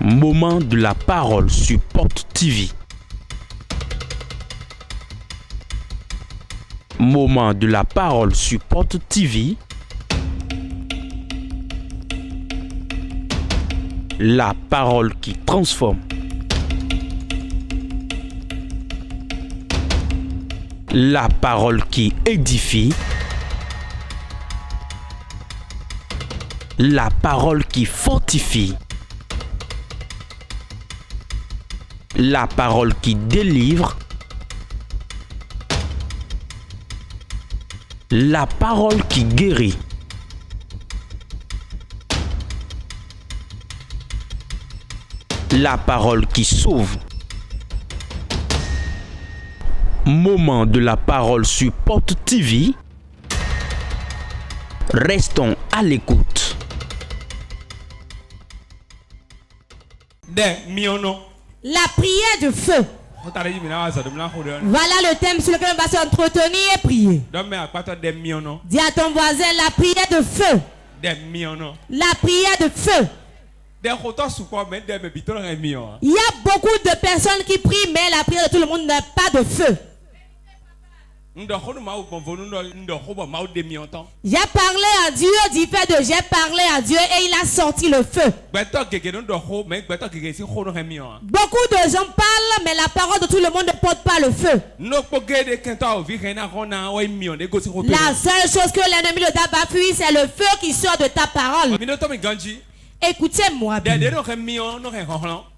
Moment de la parole sur Porte TV. Moment de la parole sur Porte TV. La parole qui transforme. La parole qui édifie. La parole qui fortifie. La parole qui délivre. La parole qui guérit. La parole qui sauve. Moment de la parole sur Porte TV. Restons à l'écoute. La prière de feu. Voilà le thème sur lequel on va s'entretenir et prier. Dis à ton voisin la prière de feu. La prière de feu. Il y a beaucoup de personnes qui prient, mais la prière de tout le monde n'a pas de feu. J'ai parlé à Dieu, dit fait de j'ai parlé à Dieu et il a sorti le feu. Beaucoup de gens parlent, mais la parole de tout le monde ne porte pas le feu. La seule chose que l'ennemi de ta bas fuit, c'est le feu qui sort de ta parole. Écoutez-moi bien.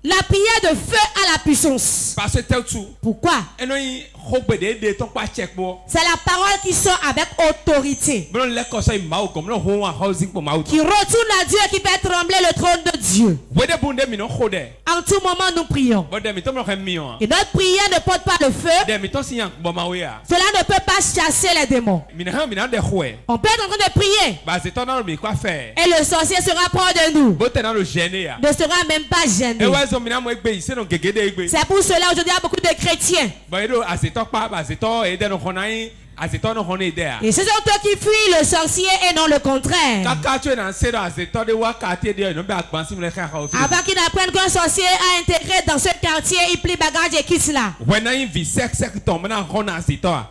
La prière de feu a la puissance. Pourquoi? C'est la parole qui sort avec autorité. Qui retourne à Dieu et qui fait trembler le trône de Dieu. En tout moment nous prions. Et notre prière ne porte pas le feu. Cela ne peut pas chasser les démons. On peut être en train de prier. Et le sorcier sera proche de nous. Ne sera même pas gêné. C'est pour cela aujourd'hui il y a beaucoup de chrétiens. Et ce sont eux qui fuient le sorcier et non le contraire. Avant qu'ils n'apprennent qu'un sorcier a intégré dans ce quartier, il plie bagage et quitte là.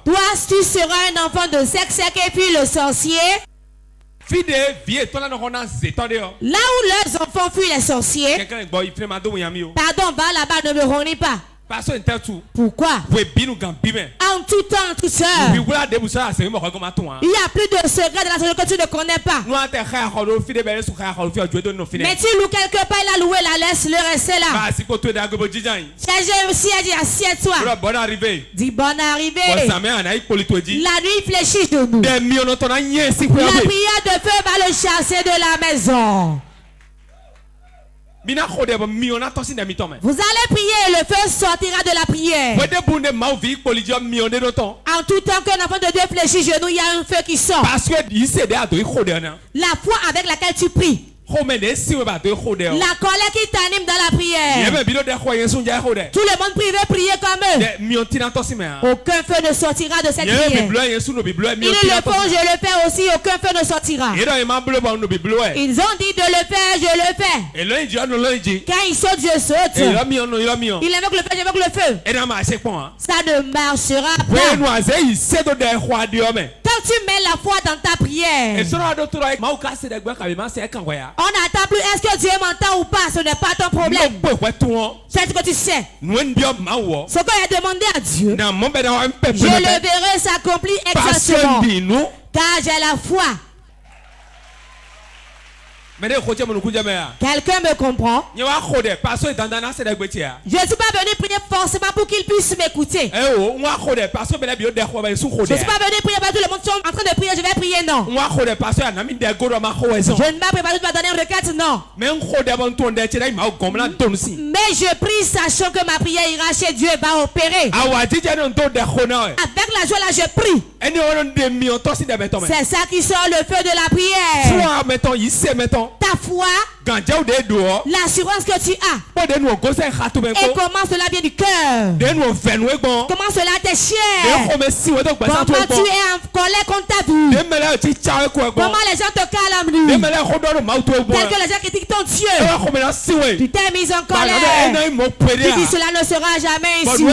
Toi, tu seras un enfant de sexe et puis le sorcier. Là où leurs enfants fuient les sorciers. Pardon, va là-bas, ne me renie pas. Pourquoi? En tout temps, en toute heure. Il y a plus de secrets de la société que tu ne connais pas. Mais tu loues quelque part, il a loué la laisse, le rester là. Si elle dit assieds-toi. Dis bonne arrivée. La nuit fléchit de nous. La prière de feu va le chasser de la maison. Vous allez prier et le feu sortira de la prière. En tout temps qu'un enfant de Dieu fléchit genoux, il y a un feu qui sort. La foi avec laquelle tu pries. La colère qui t'anime dans la prière. Tout le monde veut prier comme eux. Aucun feu ne sortira de cette prière. Ils le font, je le fais aussi. Aucun feu ne sortira. Ils ont dit de le faire, je le fais. Quand ils sautent, je saute. Ils invoquent le feu, j'invoque le feu. Ça ne marchera pas. Quand tu mets la foi dans ta prière, on n'attend plus est-ce que Dieu m'entend ou pas. Ce n'est pas ton problème. C'est ce que tu sais. Ce que j'ai demandé à Dieu, je le verrai s'accomplir exactement. Car j'ai la foi. Quelqu'un me comprend? Je ne suis pas venu prier forcément pour qu'il puisse m'écouter. Je ne suis pas venu prier parce que tout le monde sont en train de prier, je vais prier, non. Je ne vais pas préparer ma dernière requête, non. Mais je prie sachant que ma prière ira chez Dieu et va opérer. Avec la joie là, je prie. C'est ça qui sort le feu de la prière. Ta foi, l'assurance que tu as, et comment cela vient du cœur, comment cela t'est cher, comment tu es en colère colère contre ta vie. Comment les gens te calomnient. Tel que les gens critiquent ton Dieu. Tu t'es mis en colère. Tu dis cela ne sera jamais ici.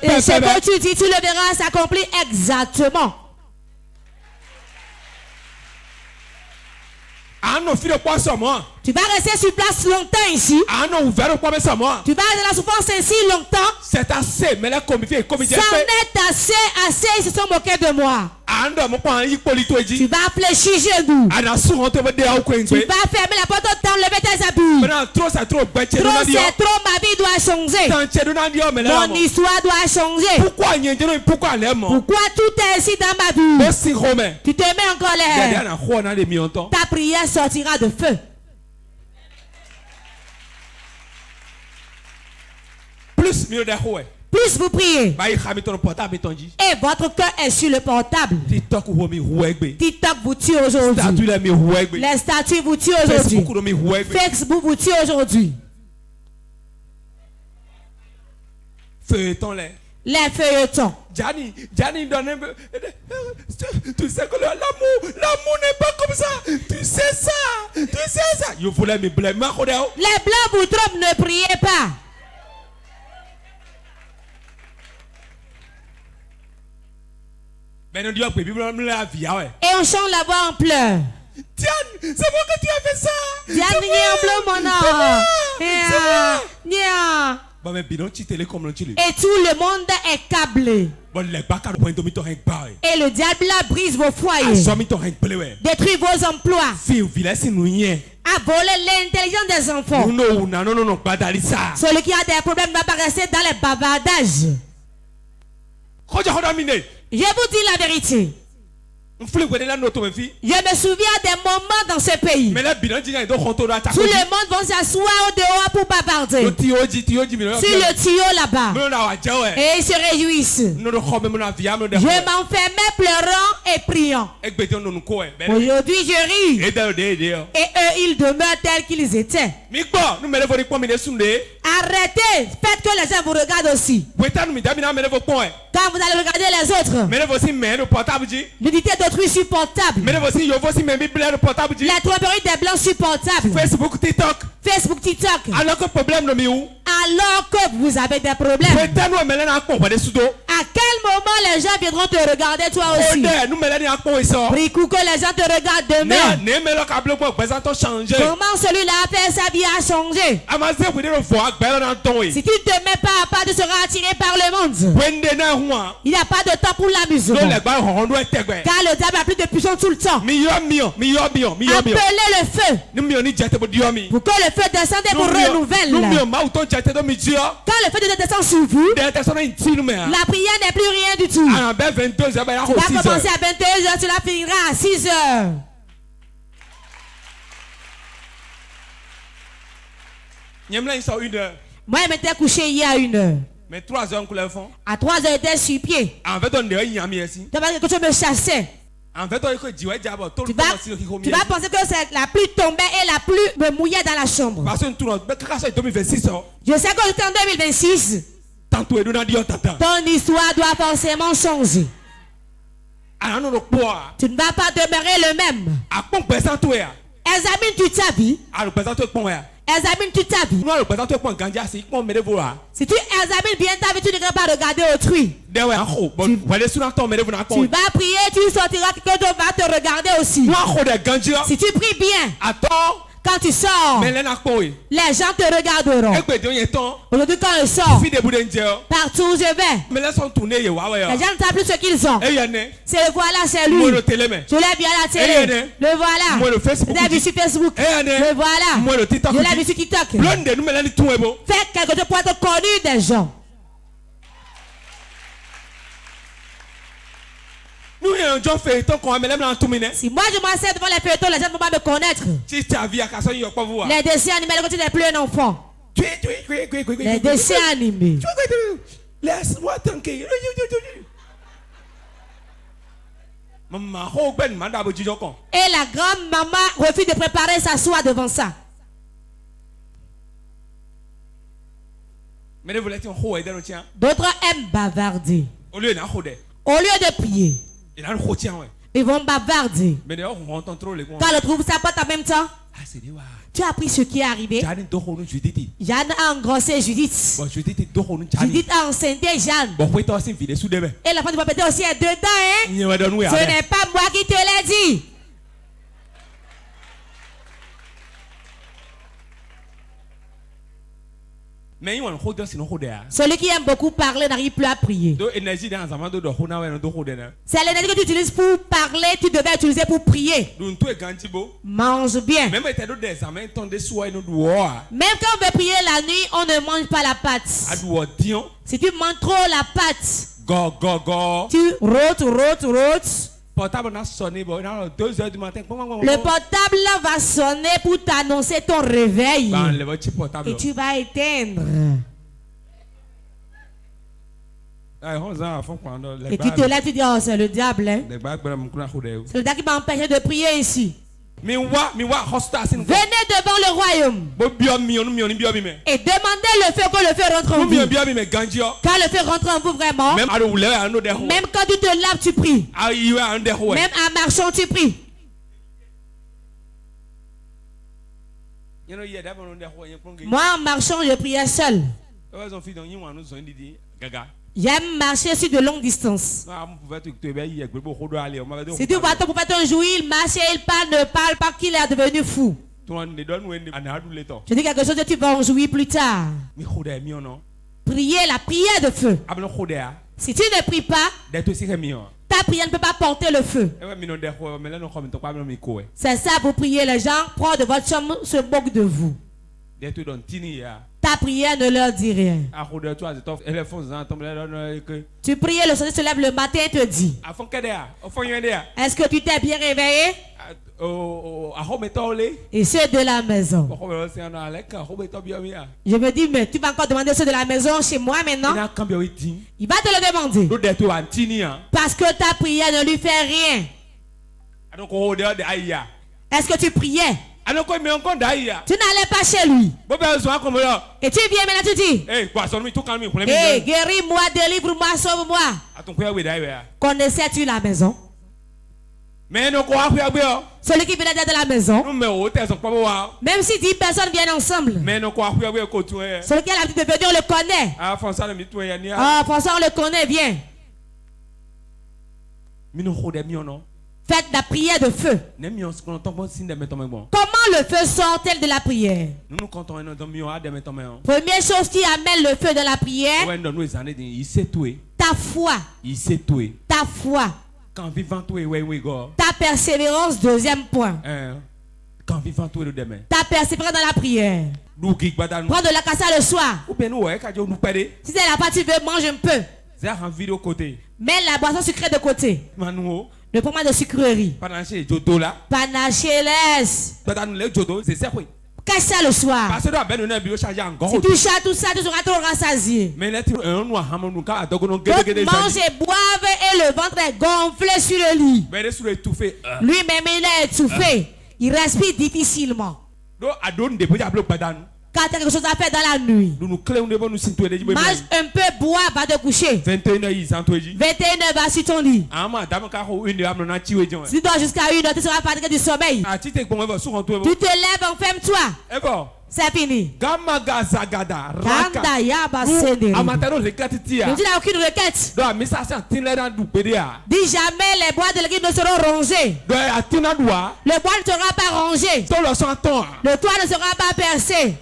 Et ce que tu dis, tu le verras s'accomplir exactement. Tu vas rester sur place longtemps ici. Tu vas rester dans la souffrance ainsi longtemps. C'est assez, mais là, comme il fait, ça en est assez, ils se sont moqués de moi. Tu vas fléchir genoux. Tu vas fermer la porte, t'enlever tes habits. Trop, c'est trop, ma vie doit changer. Mon histoire doit changer. Pourquoi tout est ainsi dans ma vie? Tu te mets en colère. Ta prière sortira de feu. Plus vous priez, et votre cœur est sur le portable. TikTok vous tue aujourd'hui. Les statues vous tuent aujourd'hui. Facebook vous tue aujourd'hui. Les feuilletons. Gianni donne un peu. Tu sais que l'amour n'est pas comme ça. Tu sais ça. You voulais me blâmer. Les blancs vous trompent, ne priez pas. Et on chante la voix en pleurs. Diane, c'est moi que tu as fait ça. Diane, il est en pleurs, mon âme. Et tout le monde est câblé. Et le diable brise vos foyers. Détruit vos emplois. A volé l'intelligence des enfants. Non. Celui qui a des problèmes va pas rester dans les bavardages. Je vous dis la vérité. Je me souviens des moments dans ce pays. Tout le monde va s'asseoir dehors pour bavarder. Sur le tuyau là-bas. Et ils se réjouissent. Je m'enfermais pleurant et priant. Aujourd'hui je ris. Et eux ils demeurent tels qu'ils étaient. Arrêtez. Faites que les gens vous regardent aussi. Quand vous allez regarder les autres, l'unité d'autrui supportable. La tromperie des blancs supportable. Facebook, TikTok. Alors que vous avez des problèmes. À quel moment les gens viendront te regarder toi aussi? Prie que les gens te regardent demain. Comment celui-là a fait sa vie a changé? Si tu ne te mets pas à part, tu seras attiré par le monde. Il n'y a pas de temps pour l'amusement. Car le diable a plus de puissance tout le temps. Appelez le feu. Pour que le feu descende et vous renouvelle. Quand le feu descend sur vous, la prière n'est plus rien du tout. Tu vas commencer à 22h, tu la finiras à 6h. Moi, je m'étais couché hier à 1h. Mais 3 heures, à 3 heures, j'étais sur pied. En fait, tu vas que tu me chassais. En fait, tu vas penser que c'est la pluie tombée et la pluie me mouillait dans la chambre. Je sais que c'était en 2026. Ton histoire doit forcément changer. Tu ne vas pas demeurer le même. Examine toute ta vie. Examine toute ta vie. Si tu examines bien ta vie, tu ne vas pas regarder autrui. Tu vas prier, tu sortiras, quelqu'un d'autre va te regarder aussi. Si tu pries bien, quand tu sors, les gens te regarderont. Aujourd'hui, quand je sors, partout où je vais, les gens ne savent plus ce qu'ils ont. C'est le voilà, c'est lui. Je l'ai vu à la télé. Le voilà. Je l'ai vu sur Facebook. Le voilà. Je l'ai vu sur TikTok. Fais quelque chose pour être connu des gens. Si moi je m'assieds devant les feuilletons, les gens ne vont pas me connaître. Les dessins animés, quand tu n'es plus un enfant. Les dessins animés. Laisse-moi tranquille. Et la grand-maman refuse de préparer sa soie devant ça. D'autres aiment bavarder. Au lieu de prier. Ils vont bavarder. Mais d'ailleurs, on entend trop les Quand le trouve sa porte en même temps, ah, c'est des tu as appris ce qui est arrivé. Jeanne a engrossé Judith. Judith a enceinté Jeanne. Et la femme du propriétaire aussi est dedans. Hein? Ce n'est pas moi qui te l'ai dit. Celui qui aime beaucoup parler n'arrive plus à prier. C'est l'énergie que tu utilises pour parler, tu devais utiliser pour prier. Mange bien. Même quand on veut prier la nuit, on ne mange pas la pâte. Si tu manges trop la pâte, tu rôtes. Le portable va sonner pour t'annoncer ton réveil. Et tu vas éteindre. Et tu te lèves, tu dis, oh, c'est le diable. Hein? C'est le diable qui m'a empêché de prier ici. Venez devant le royaume et demandez le feu, que le feu rentre en vous. Quand le feu rentre en vous vraiment, même quand tu te laves, tu pries. Même en marchant, tu pries. Moi, en marchant, je priais seul. J'aime marcher sur de longues distances. Si tu vois ton prophète un jour, il marche et il parle, ne parle pas qu'il est devenu fou. Je dis quelque chose que tu vas en jouir plus tard. Prier la prière de feu. Si tu ne pries pas, ta prière ne peut pas porter le feu. C'est ça, vous priez, les gens proches de votre chambre se moquent de vous. Ta prière ne leur dit rien. Tu pries, le soleil se lève le matin et te dit, est-ce que tu t'es bien réveillé? Et ceux de la maison. Je me dis, mais tu vas encore demander ceux de la maison chez moi maintenant? Il va te le demander. Parce que ta prière ne lui fait rien. Est-ce que tu priais? Tu n'allais pas chez lui. Et tu viens maintenant, tu dis, hey, guéris-moi, délivre-moi, sauve-moi. Connaissais-tu la maison? Celui qui venait de la maison, même si 10 personnes viennent ensemble, celui qui a l'habitude de venir, on le connaît. Ah, François, on le connaît, viens. Faites la prière de feu. Comment le feu sort-elle de la prière? Première chose qui amène le feu de la prière, ta foi. Ta foi. Ta persévérance, deuxième point. Ta persévérance dans la prière. Prends de la cassa le soir. Si c'est là-bas, tu veux, mange un peu. Mets la boisson sucrée de côté. Ne prends pas de sucrerie. Panaché, laisse. Cache ça le soir. Si tu chats tout ça, tu seras trop rassasié. Donc mange et boive et le ventre est gonflé sur le lit. Lui-même il est étouffé. Il respire difficilement. Quand tu as quelque chose à faire dans la nuit, mange un peu, bois, va te coucher. 21h, va sur ton lit. Si tu dors jusqu'à 1h, tu seras fatigué du sommeil. Tu te lèves, enferme-toi. C'est fini. Tu n'as aucune requête. Dis jamais les bois de l'église ne seront rongés. Le bois ne sera pas rongé. Le toit ne sera pas percé.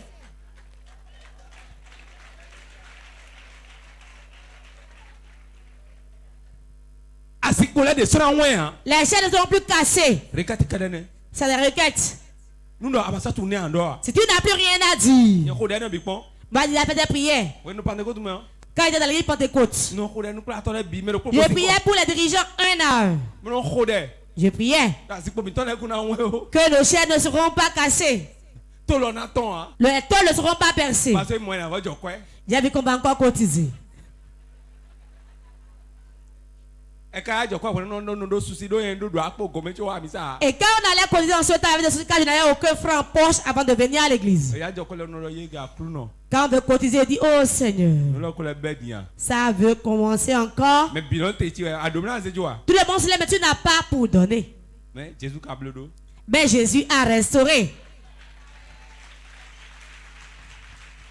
Les chaînes ne seront plus cassées. C'est des requêtes. Si tu n'as plus rien à dire, va dire la paix de prière. Quand il était dans l'église Pentecôte, je priais pour les dirigeants 1 à 1. Je priais que nos chaînes ne seront pas cassées. Les tôles ne seront pas percées. J'ai vu qu'on va encore cotiser. Et quand on allait conduire en ce temps avec des soucis, car je n'avais aucun franc en poche avant de venir à l'église. Quand on veut cotiser, il dit, oh Seigneur, ça veut commencer encore. Tout le monde se lève, mais tu n'as pas pour donner. Mais Jésus a restauré.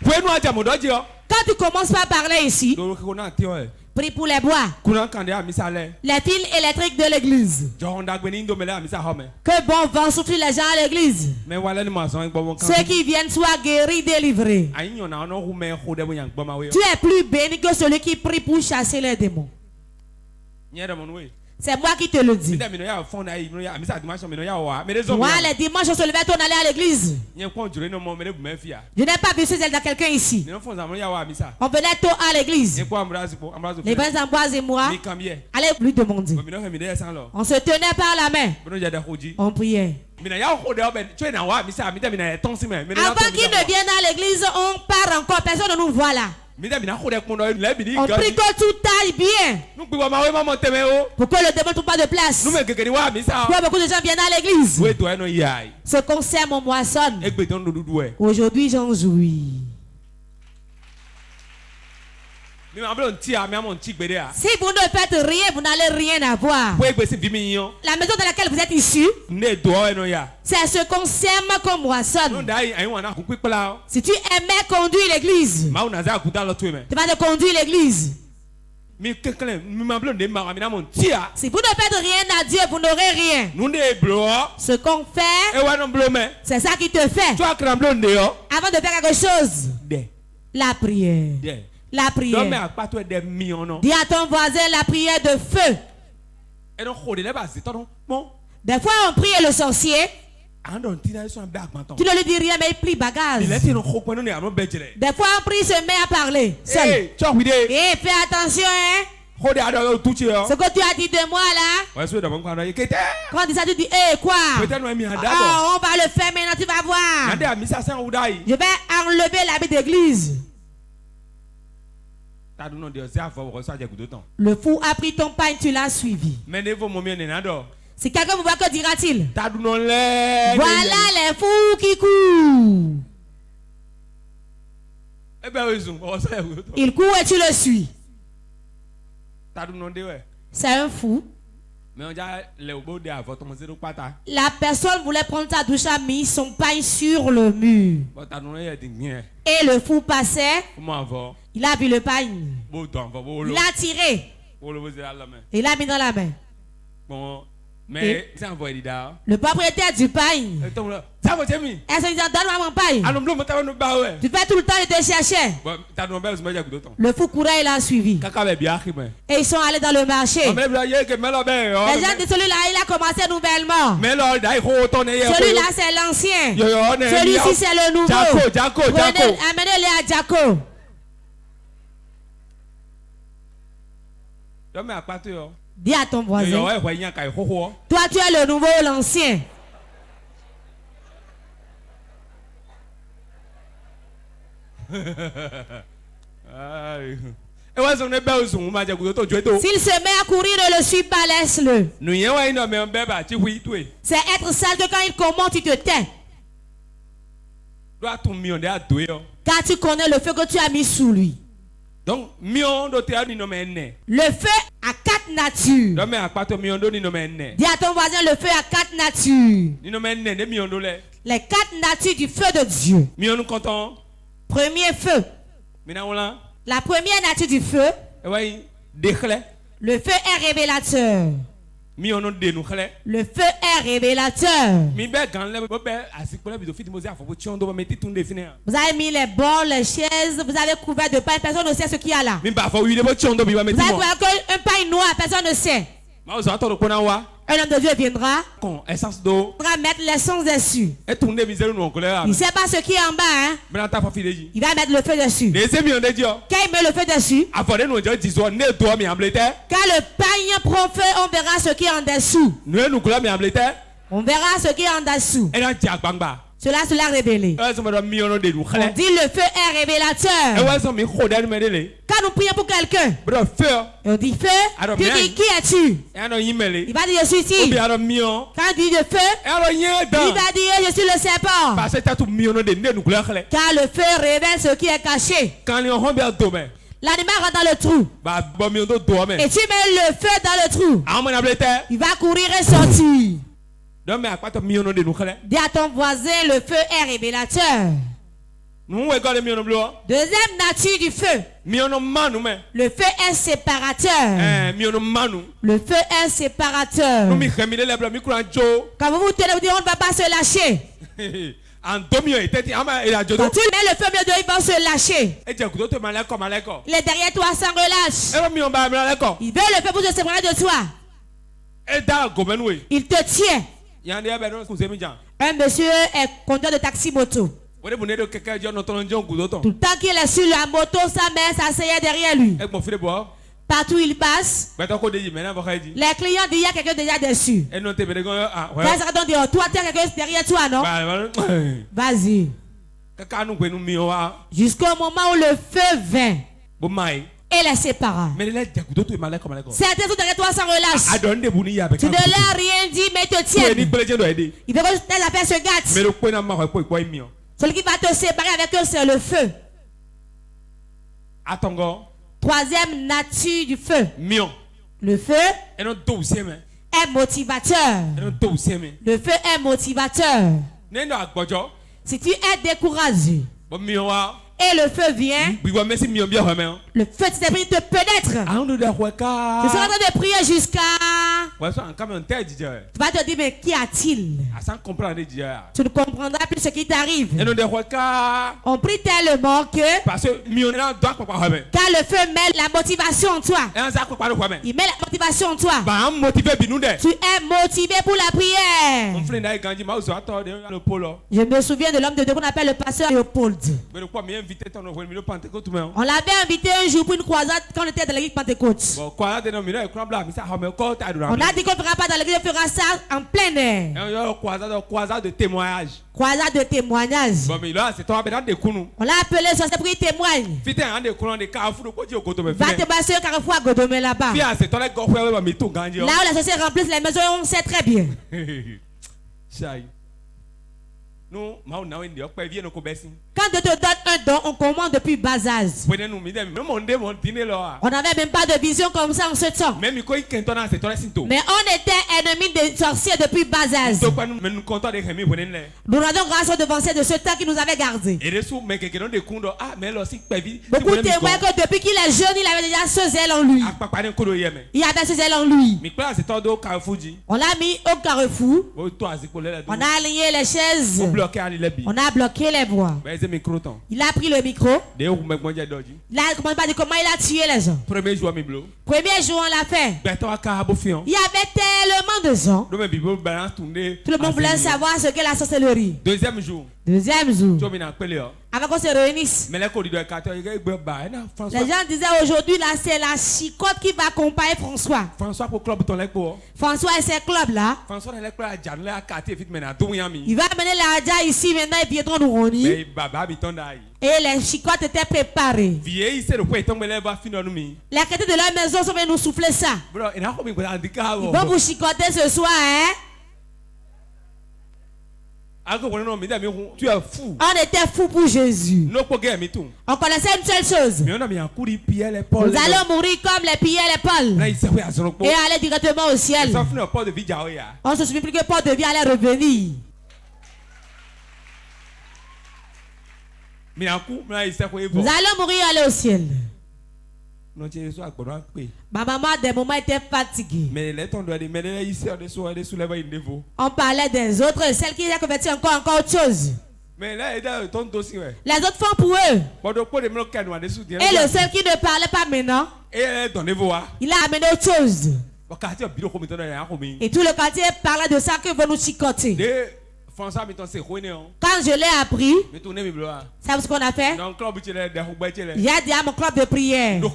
Quand tu commences par parler ici, prie pour les bois, les fils électriques de l'église. Que bon vent souffle les gens à l'église. Ceux qui viennent soient guéris, délivrés. Tu es plus béni que celui qui prie pour chasser les démons. C'est moi qui te le dis. Moi, les dimanches, on se levait, on allait à l'église. Je n'ai pas vu celle de quelqu'un ici. On venait tôt à l'église. Les frères Ambroise et moi, allez lui demander. On se tenait par la main. On priait. Avant qu'il ne vienne à l'église, on part encore. Personne ne nous voit là. On prie que tout aille bien. Pour que le démon ne trouve pas de place. Pour beaucoup de gens viennent à l'église. Ce concert me moissonne. Aujourd'hui, j'en jouis. Si vous ne faites rien, vous n'allez rien avoir. La maison dans laquelle vous êtes issu, c'est ce qu'on sème qu'on moissonne. Si tu aimais conduire l'église, tu vas te conduire l'église. Si vous ne faites rien à Dieu, vous n'aurez rien. Ce qu'on fait, c'est ça qui te fait. Avant de faire quelque chose, la prière. La prière. Dis à ton voisin la prière de feu. Des fois on prie le sorcier. Tu ne lui dis rien mais il plie bagage. Des fois on prie, il se met à parler seul. Hey, fais attention hein. Ce que tu as dit de moi là. Quand tu dis ça tu dis quoi? On va le faire maintenant, tu vas voir. Je vais enlever l'habit d'église. Le fou a pris ton pain, tu l'as suivi. Si quelqu'un vous voit, que dira-t-il? Voilà les fous qui courent. Il court et tu le suis. C'est un fou. La personne voulait prendre sa douche, a mis son pain sur le mur. Et le fou passait. Il a vu le pain. Il l'a tiré. Il l'a mis dans la main. Mais le propriétaire du pain, elle se dit, donne-moi mon pain. Tu fais tout le temps, il te cherchait. Le fou courait et l'a suivi. Et ils sont allés dans le marché. Les gens disent, celui-là, il a commencé nouvellement. Celui-là, c'est l'ancien. Celui-ci, c'est le nouveau. Amenez-les à Jaco. Dis à ton voisin. Toi, tu es le nouveau ou l'ancien. S'il se met à courir, ne le suis pas, laisse-le. C'est être sale que quand il commente, tu te tais. Car tu connais le feu que tu as mis sous lui. Donc, le feu a 4 natures. Dis à ton voisin, le feu a 4 natures. Les 4 natures du feu de Dieu. Premier feu. La première nature du feu. Le feu est révélateur. Le feu est révélateur. Vous avez mis les bords, les chaises, vous avez couvert de pain, personne ne sait ce qu'il y a là. Vous avez couvert un pain noir, personne ne sait. Un homme de Dieu viendra. Il va mettre l'essence dessus. Il ne sait pas ce qui est en bas. Hein? Il va mettre le feu dessus. Quand il met le feu dessus, quand le pain prend feu, on verra ce qui est en dessous. On verra ce qui est en dessous. Cela l'a révélé. On dit le feu est révélateur. Quand nous prions pour quelqu'un, on dit feu, tu dis qui es-tu? Il va dire je suis ici. Quand il dit le feu, il va dire je suis le serpent. Car le feu révèle ce qui est caché. L'animal rentre dans le trou. Et tu mets le feu dans le trou. Il va courir et sortir. Dis à ton voisin, le feu est révélateur. Deuxième nature du feu. Le feu est séparateur. Le feu est séparateur. Quand vous vous tenez, vous dites on ne va pas se lâcher. Quand tu mets le feu, il va se lâcher. Il est derrière toi sans relâche. Il veut le feu pour se séparer de toi. Il te tient. Un monsieur est conducteur de taxi moto. Tout le temps qu'il est sur la moto, sa mère s'asseyait derrière lui. Partout il passe, les clients disent il y a quelqu'un déjà dessus. Donc toi tu as quelqu'un derrière toi, non? Vas-y. Jusqu'au moment où le feu vint et les sépara. Certains sont derrière toi sans relâche. Tu ne leur as rien dit, mais ils te tiennent. Il veut que tes affaires se gâtent. Celui qui va te séparer avec eux, c'est le feu. Troisième nature du feu. Le feu est motivateur. Le feu est motivateur. Si tu es découragé et le feu vient, le feu de l'esprit te pénètre. Tu seras en train de prier jusqu'à... Tu vas te dire, mais qu'y a-t-il? Tu ne comprendras plus ce qui t'arrive. On prie tellement que... Car le feu met la motivation en toi. Il met la motivation en toi. Tu es motivé pour la prière. Je me souviens de l'homme de Dieu qu'on appelle le pasteur Léopold. On l'avait invité un jour pour une croisade quand on était dans l'église Pentecôte. On a dit qu'on ne fera pas dans l'église, on fera ça en plein air. Croisade de témoignage. On l'a appelé sur ce pour qu'il témoigne. Va te passer au carrefour à Godomé là-bas. Là où la société remplisse les maisons, on sait très bien. Quand Dieu te donne un don, on commande depuis bas âge. On n'avait même pas de vision comme ça en ce temps. Mais on était ennemis des sorciers depuis bas âge. Nous rendons grâce au devancier de ce temps qui nous avait gardés. Beaucoup témoignent que depuis qu'il est jeune, il avait déjà ce zèle en lui. Il avait ce zèle en lui. On l'a mis au carrefour. On a aligné les chaises. On a bloqué les voies. Il a pris le micro. Il a commencé comment il a tué les gens. Premier jour on l'a fait. Il y avait tellement de gens. Tout le monde voulait savoir ce qu'est la sorcellerie. Deuxième jour. Avant qu'on se réunisse. Les gens disaient aujourd'hui là c'est la chicotte qui va accompagner François. François et ses clubs là. Il va amener la Hadja ici maintenant et viendront nous réunir. Et les chicottes étaient préparées. Les chrétiens de leur maison sont venus nous souffler ça. Ils vont vous chicoter ce soir, hein? Tu es fou. On était fou pour Jésus. On connaissait une seule chose. Nous allons mourir comme les Pierre et les Paul. Et aller directement au ciel. On se souvient plus que Paul de vie allait revenir. Nous allons mourir et aller au ciel. Ma maman, des moments, était fatiguée. On parlait des autres, celles qui ont converti encore autre chose. Les autres font pour eux. Et le seul qui ne parlait pas maintenant, il a amené autre chose. Et tout le quartier parlait de ça que veut nous chicoter. Quand je l'ai appris, savez ce qu'on a fait? J'ai dit à mon club de prière. Quand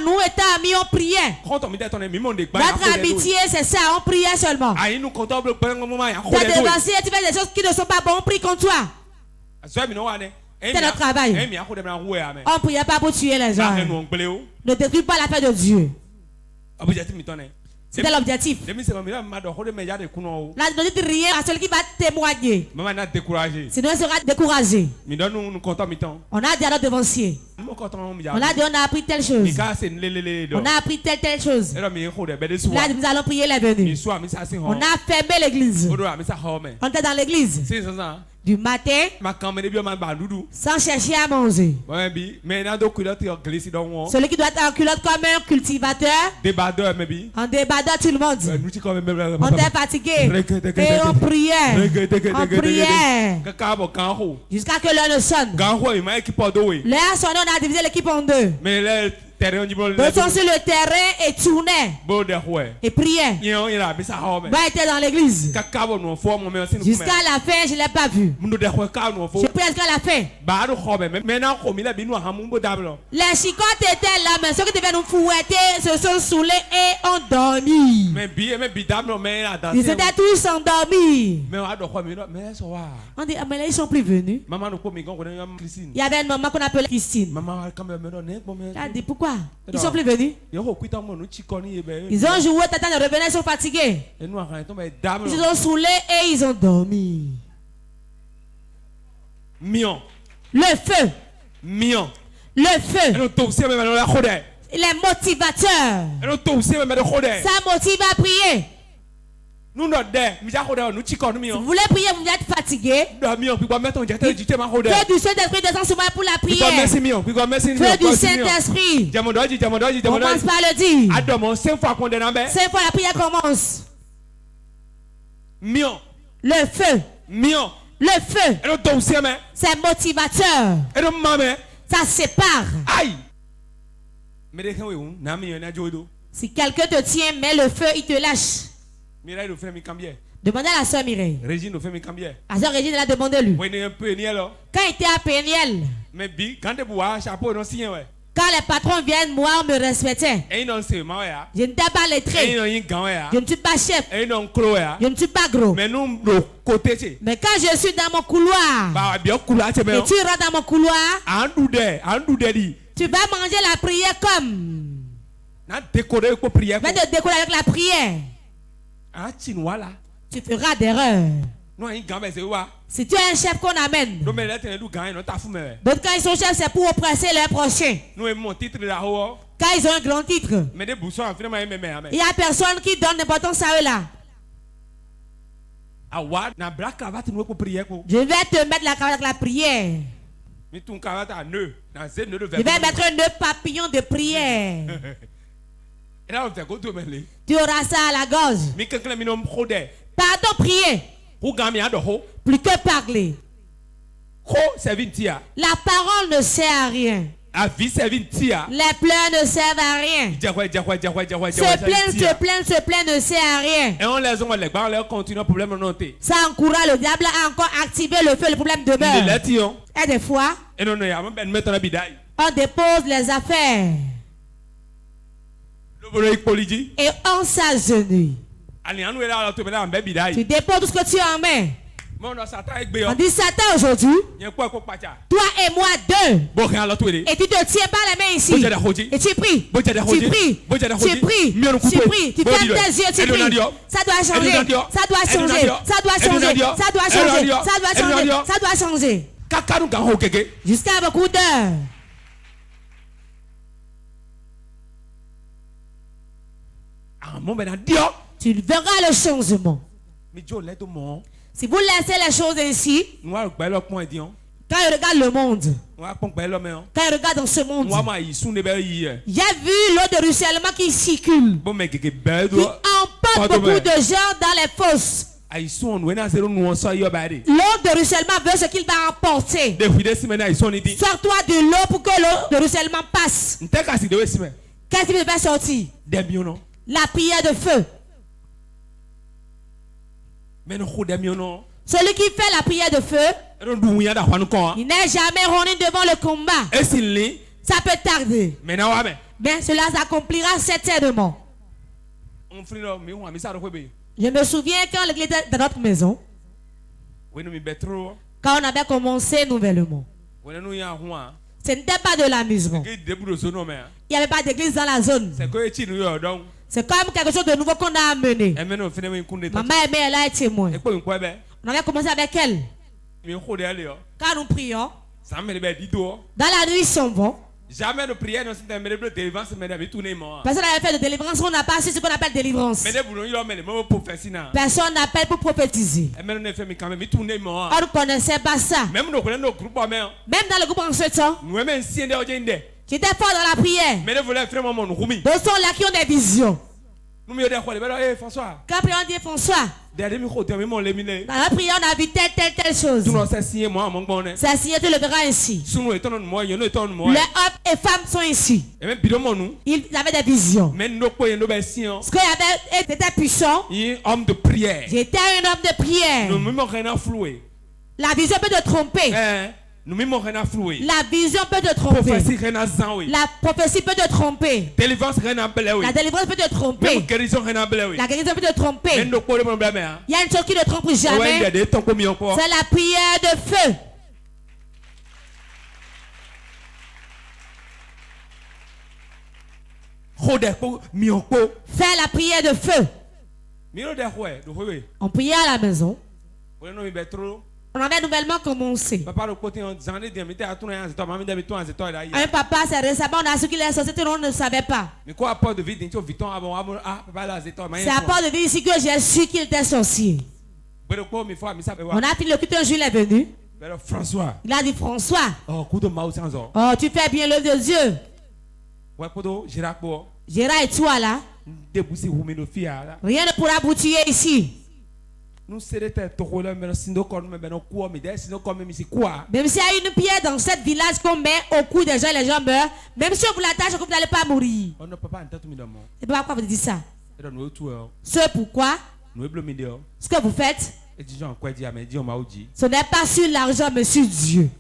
nous étions amis, on priait. Notre amitié, c'est ça, on priait seulement. Tu as dévancé, tu fais des choses qui ne sont pas bonnes, on prie contre toi. C'est notre travail. On ne priait pas pour tuer les gens. Ne détruis pas la paix de Dieu. C'était l'objectif. Là, ne dites rien à celui qui va témoigner. Sinon, il sera découragé. On a dit à notre devancier. On a dit on a appris telle chose. On a appris telle chose. Là, nous allons prier les venus. On a fermé l'église. On était dans l'église. Du matin, sans chercher à manger. Celui qui doit être en culotte comme un cultivateur, en débardant tout le monde. On était fatigué. Et on priait. On priait. Jusqu'à que l'heure ne sonne. L'heure sonne, on a divisé l'équipe en deux. Ils sont sur le terrain et tournaient et priaient. Bah, était dans l'église. Jusqu'à la fin, je ne l'ai pas vu. Je prie jusqu'à la fin. Les chicottes étaient là, mais ceux qui devaient nous fouetter se sont saoulés et ont dormi. Ils étaient tous endormis. On dit, ah, mais là, ils ne sont plus venus. Il y avait une maman qu'on appelait Christine. Elle a dit, pourquoi? Ils sont plus venus. Ils ont joué, Tata ne revenait, ils sont fatigués. Ils se sont saoulés et ils ont dormi. Le feu. Le feu. Les motivateurs. Ça motive à prier. Si vous voulez prier, vous êtes fatigué. Feu du Saint-Esprit descend sur moi pour la prière. Feu du Saint-Esprit. Commence par le dire. 5 fois la prière commence. Le feu. Le feu. C'est motivateur. Ça sépare. Si quelqu'un te tient, mais le feu, il te lâche. Demandez à la soeur Mireille. La soeur Régine, elle a demandé lui. Quand il était à Péniel, quand les patrons viennent, moi, on me respectait. Je n'étais pas lettré. Je ne suis pas chef. Je ne suis pas gros. Mais quand je suis dans mon couloir, et tu rentres dans mon couloir, tu vas manger la prière comme. Va te décorer avec la prière. Tu feras d'erreur. Si tu es un chef qu'on amène, d'autres quand ils sont chefs, c'est pour oppresser leurs prochains. Quand ils ont un grand titre, il n'y a personne qui donne l'importance à eux là. Je vais te mettre la cravate avec la prière. Je vais mettre un nœud papillon de prière. Tu auras ça à la gorge. Pardon, prier. Plus que parler. La parole ne sert à rien. Les pleurs ne servent à rien. Se plaindre ne sert à rien. Ça encourage le diable à encore activer le feu, le problème demeure. Et des fois, on dépose les affaires. Et on s'agenouille. Tu déposes tout ce que tu as en main. On dit Satan aujourd'hui. Toi et moi deux. Et tu te tiens pas la main ici. Et tu pries. Tu pries. Tu pries. Tu pries. Tu fermes tes yeux. Tu pries. Ça doit changer. Ça doit changer. Ça doit changer. Ça doit changer. Ça doit changer. Ça doit changer. Jusqu'à beaucoup d'heures. Tu verras le changement. Si vous laissez les choses ainsi, quand il regarde le monde, quand il regarde dans ce monde, il y a vu l'eau de ruissellement qui circule, qui emporte beaucoup de gens dans les fosses. L'eau de ruissellement veut ce qu'il va emporter. Sors-toi de l'eau pour que l'eau de ruissellement passe. Qu'est-ce qui va sortir? La prière de feu. Celui qui fait la prière de feu, il n'est jamais roni devant le combat. Ça peut tarder. Mais cela s'accomplira certainement. Je me souviens quand l'église était dans notre maison, quand on avait commencé nouvellement, ce n'était pas de l'amusement. Il n'y avait pas d'église dans la zone. C'est comme quelque chose de nouveau qu'on a amené. Maman aimée, elle a été témoin. On avait commencé avec elle. Quand nous prions, dans la nuit, ils s'en vont. Jamais de prière dans cette délivrance, personne n'avait fait de délivrance, on n'a pas su ce qu'on appelle délivrance. Personne n'appelle pour prophétiser. On ne connaissait pas ça. Même dans le groupe en ce temps, j'étais fort dans la prière. D'autres sont là qui ont des visions. Quand on dit François, dans la prière on a vu telle chose. C'est signé, tu le verras ainsi. Les hommes et femmes sont ici. Ils avaient des visions. Ce qu'il y avait était puissant. J'étais un homme de prière. La vision peut te tromper. La vision peut te tromper. La prophétie peut te tromper. La délivrance peut te tromper. La guérison peut te tromper. Il y a une chose qui ne trompe jamais. C'est la prière de feu. Faire la prière de feu. On priait à la maison. On avait nouvellement commencé. Un papa, c'est récemment, on a su qu'il est sorti, on ne savait pas. C'est à part de vie ici que j'ai su qu'il était sorcier. On a fini le culte, un jour il est venu. Il a dit François, oh, tu fais bien l'œuvre de Dieu. Gérard et toi là, rien ne pourra aboutir ici. Même s'il y a une pierre dans ce village qu'on met au cou des gens et les gens meurent, même si on vous l'attache, vous n'allez pas mourir. Et pourquoi vous dites ça? C'est pourquoi ce que vous faites, ce n'est pas sur l'argent, mais sur Dieu.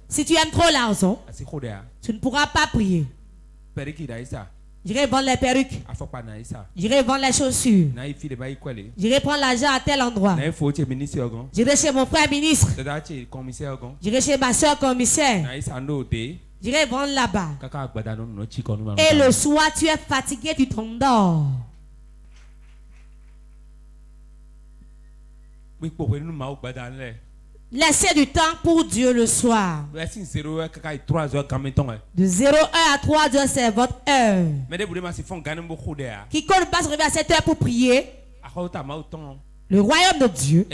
Si tu aimes trop l'argent, tu ne pourras pas prier. J'irai vendre les perruques. J'irai vendre les chaussures. J'irai prendre l'argent à tel endroit. J'irai chez mon frère ministre. J'irai chez ma soeur commissaire. J'irai vendre là-bas. Et le soir, tu es fatigué, tu t'endors. Laissez du temps pour Dieu le soir. De 01 à 3 heures, c'est votre heure. Quiconque ne pas se réveiller à cette heure pour prier, le royaume de Dieu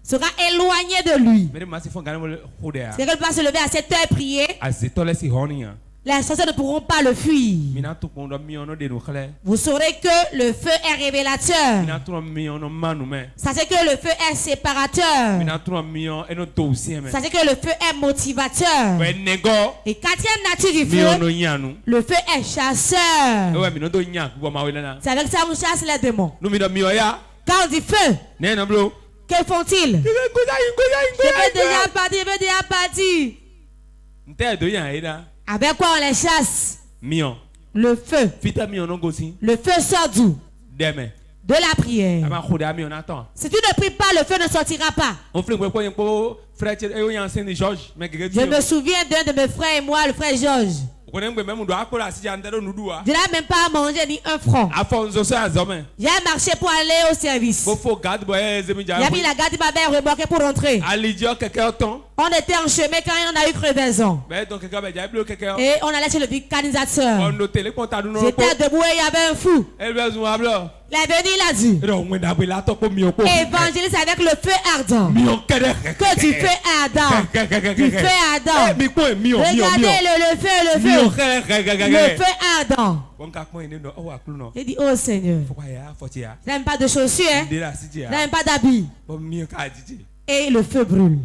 sera éloigné de lui. Si quelqu'un ne pas se lever à cette heure et prier, les sorciers ne pourront pas le fuir. Vous saurez que le feu est révélateur. Sachez que le feu est séparateur. Sachez que le feu est motivateur. Et quatrième nature du feu, le feu est chasseur. C'est avec ça qu'on chasse les démons. Quand on dit feu, que font-ils? Je veux déjà partir. Avec quoi on les chasse? Le feu. Le feu sort d'où? De la prière. Si tu ne pries pas, le feu ne sortira pas. Je me souviens d'un de mes frères et moi, le frère Georges. Je n'ai même pas mangé ni un franc. J'ai marché pour aller au service. Il y a mis la garde, il m'avait remorqué pour rentrer. On était en chemin quand on a eu crevaison. Et on allait chez le vulcanisateur. J'étais debout et il y avait un fou. Il est venu, il a dit évangélise avec le feu ardent. Que du feu ardent. Du feu ardent. Regardez le feu. Le feu ardent. J'ai dit oh Seigneur, il n'aime pas de chaussures, hein? Il n'aime pas d'habits. Et le feu brûle.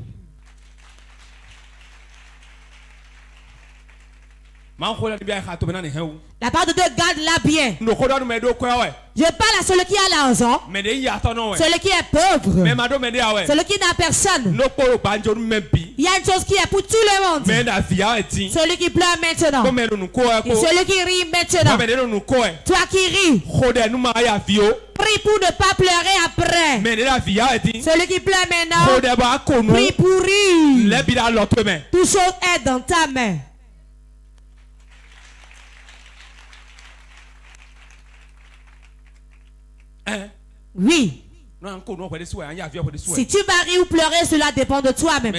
La part de Dieu, garde-la bien. Je parle à celui qui a l'argent, celui qui est pauvre, celui qui n'a personne. Il y a une chose qui est pour tout le monde. Celui qui pleure maintenant et celui qui rit maintenant. Toi qui ris, prie pour ne pas pleurer après. Celui qui pleure maintenant, prie pour rire. Toute chose est dans ta main. Oui. Si tu vas rire ou pleurer, cela dépend de toi-même.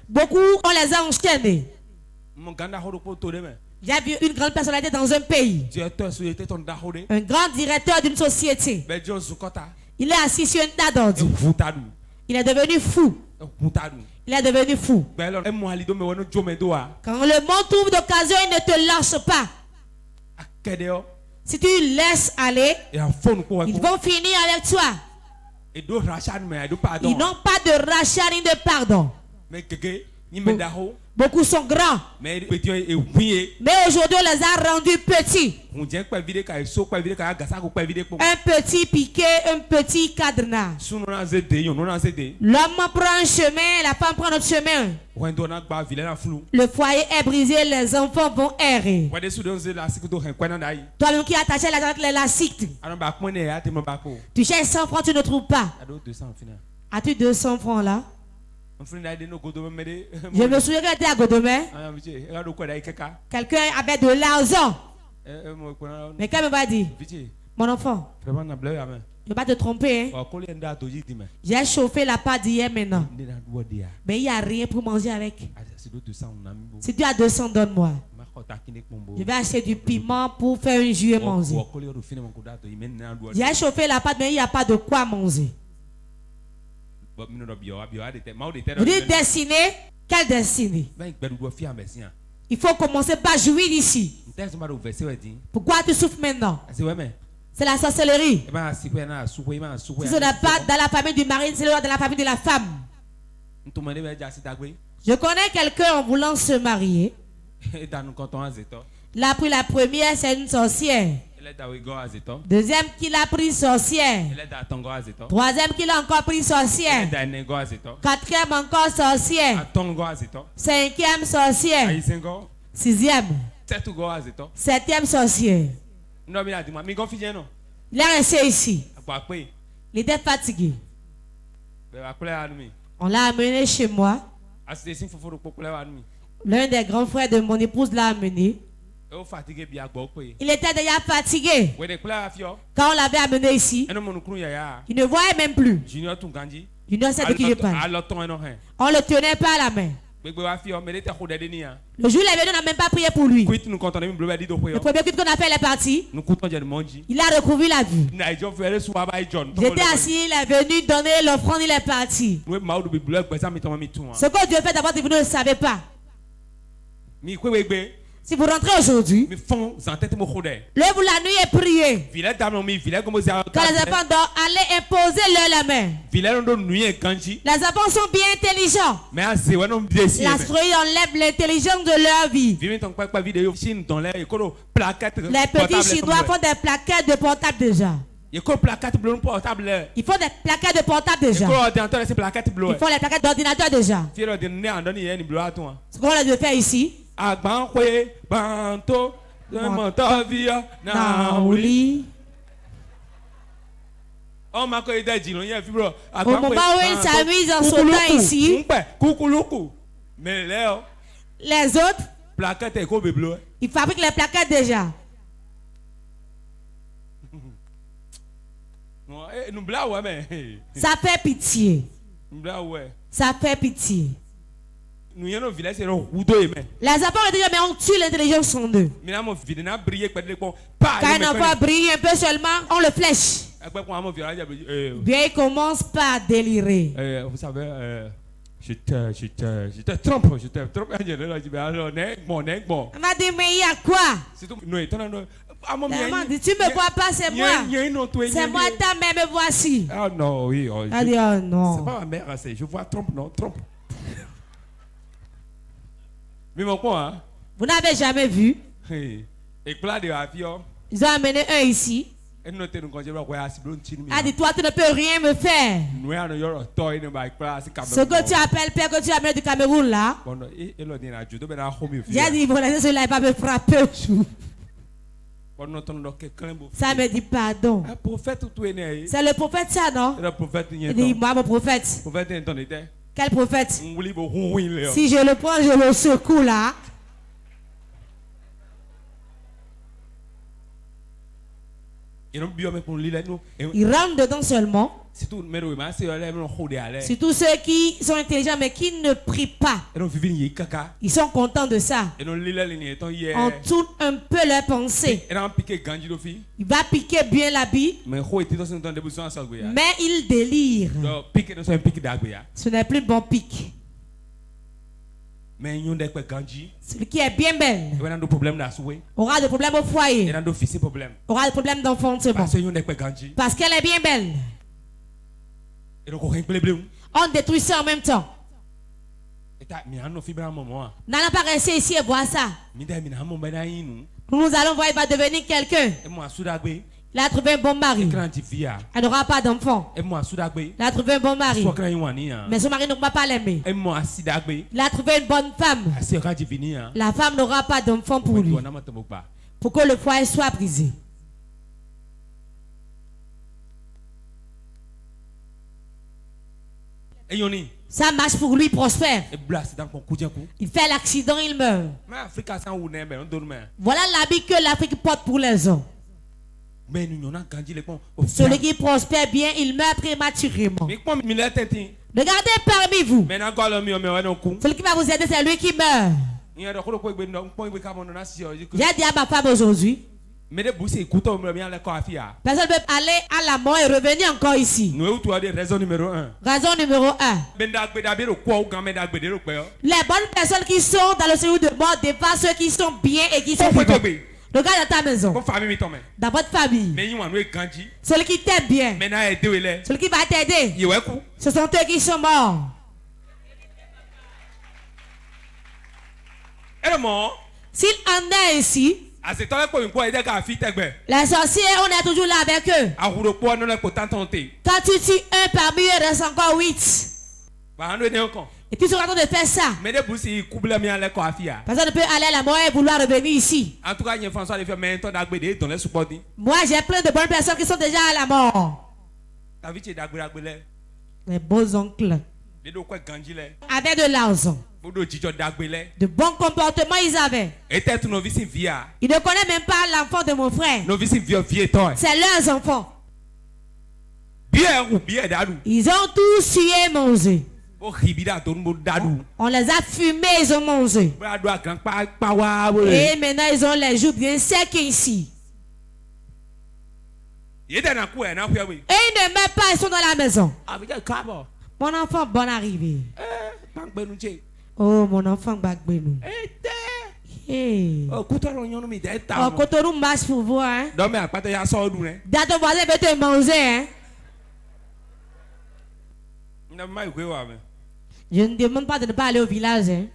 Beaucoup, on les a enchaînés. J'ai vu une grande personnalité dans un pays. Un grand directeur d'une société. Il est assis sur une table d'ordi. Il est devenu fou. Il est devenu fou. Quand le monde trouve d'occasion, il ne te lâche pas. Si tu laisses aller, ils vont finir avec toi. Ils n'ont pas de rachat ni de pardon. Beaucoup sont grands. Mais aujourd'hui, on les a rendus petits. Un petit piqué, un petit cadenas. L'homme prend un chemin, la femme prend notre chemin. Le foyer est brisé, les enfants vont errer. Toi-même qui es attaché à l'élastique, tu cherches 100 francs, tu ne trouves pas. As-tu 200 francs là? Je me souviens qu'il était à Godomé. Quelqu'un avait de l'argent. Mais quand il m'a dit, mon enfant, je ne vais pas te tromper. Hein? J'ai chauffé la pâte d'hier maintenant. Mais il n'y a rien pour manger avec. Si tu as 200, donne-moi. Je vais acheter du piment pour faire une jus et manger. J'ai chauffé la pâte, mais il n'y a pas de quoi manger. Vous dites dessiner, quelle destinée? Il faut commencer par jouir ici. Pourquoi tu souffres maintenant? C'est la sorcellerie. Si ce n'est pas dans la famille du mari, c'est dans la famille de la femme. Je connais quelqu'un en voulant se marier. Il a pris la première, c'est une sorcière. Deuxième qu'il a pris sorcière. Troisième qu'il a encore pris sorcière. Quatrième encore sorcière. Cinquième sorcière. Sixième. Septième sorcière. Il est resté ici. Il était fatigué. On l'a amené chez moi. L'un des grands frères de mon épouse l'a amené. Il était déjà fatigué. Quand on l'avait amené ici, il ne voyait même plus. Junior, c'est de qui je parle. On ne le tenait pas à la main. Le jour où il est venu, on n'a même pas prié pour lui. Le premier culte qu'on a fait, il est parti. Il a recouvert la vue. J'étais assis, il est venu donner l'offrande, il est parti. Ce que Dieu fait d'abord, vous ne le savez pas. Si vous rentrez aujourd'hui, lève la nuit et priez. Quand les enfants dorment, allez imposer leur la main. Les enfants sont bien intelligents. L'astrologie enlève l'intelligence de leur vie. Les petits Chinois font des plaquettes de portable déjà. Ils font des plaquettes de portable déjà. Ils font les plaquettes d'ordinateur déjà. Ce qu'on a fait ici. Naouli. Au moment où il s'amuse en sautant ici, les autres, ils fabriquent les plaquettes déjà. Ça fait pitié. Ça fait pitié. Les enfants ont dit mais on tue l'intelligence en eux. Quand un enfant brille un peu seulement, on le flèche. Bien, il commence par délirer. Vous savez, je te trompe. Elle m'a dit mais il y a quoi? Elle m'a dit tu me vois pas, c'est moi. C'est moi ta mère, me voici. Ah non, oui. Elle dit oh non. C'est pas ma mère, je vois trompe, non, trompe. Mais mon quoi, Vous n'avez jamais vu? Ils ont amené un ici. A dit, toi, tu ne peux rien me faire. Ce que tu appelles père que tu as amené du Cameroun là. J'ai dit, vous laissez cela, il va me frapper. Ça me dit pardon. C'est le prophète ça, non? Il dit, moi, mon prophète. Quel prophète? Si je le prends, je le secoue là. Il rentre dedans seulement. C'est tous ceux qui sont intelligents mais qui ne prient pas. Ils sont contents de ça. On tourne un peu leur pensée. Il va piquer bien l'habit. Mais il délire. Ce n'est plus bon pic. Celui qui est bien belle aura des problèmes au foyer, aura des problèmes d'enfantement parce qu'elle est bien belle. On détruit ça en même temps. N'allons pas rester ici et voir ça. Nous allons voir, il va devenir quelqu'un. Il a trouvé un bon mari. Elle n'aura pas d'enfant. Il a trouvé un bon mari. Mais son mari ne va pas l'aimer. Il a trouvé une bonne femme. La femme n'aura pas d'enfant pour lui. Pour que le foyer soit brisé. Ça marche pour lui, prospère. Il fait l'accident, il meurt. Voilà l'habit que l'Afrique porte pour les hommes. Celui qui prospère bien, il meurt prématurément. Regardez parmi vous. Celui qui va vous aider, c'est lui qui meurt. J'ai dit à ma femme aujourd'hui, personne ne peut aller à la mort et revenir encore ici. Raison numéro 1. Les bonnes personnes qui sont dans le séjour de mort dépassent ceux qui sont bien et qui sont vivants. Regarde dans ta maison. Dans votre famille. Celui qui t'aime bien. Celui qui va t'aider. Ce sont eux qui sont morts. S'il en est ici, les sorciers, on est toujours là avec eux. Quand tu tues un parmi eux, il reste encore 8. Et tu seras en train de faire ça. Personne ne peut aller à la mort et vouloir revenir ici. Moi, j'ai plein de bonnes personnes qui sont déjà à la mort. Les beaux oncles. Avec de l'argent. De bons comportements ils avaient. Ils ne connaissent même pas l'enfant de mon frère. C'est leurs enfants. Ils ont tous tué mangé. On les a fumés, ils ont mangé. Et maintenant ils ont les joues bien secs ici. Et ils ne meurent pas, ils sont dans la maison. Mon enfant, bonne arrivée. Oh, mon enfant, Bagbenou. Oh, Cotonou marche pour vous, hein. Dans ton voisin veut te manger, hein. Je ne demande pas de ne pas aller au village, hein.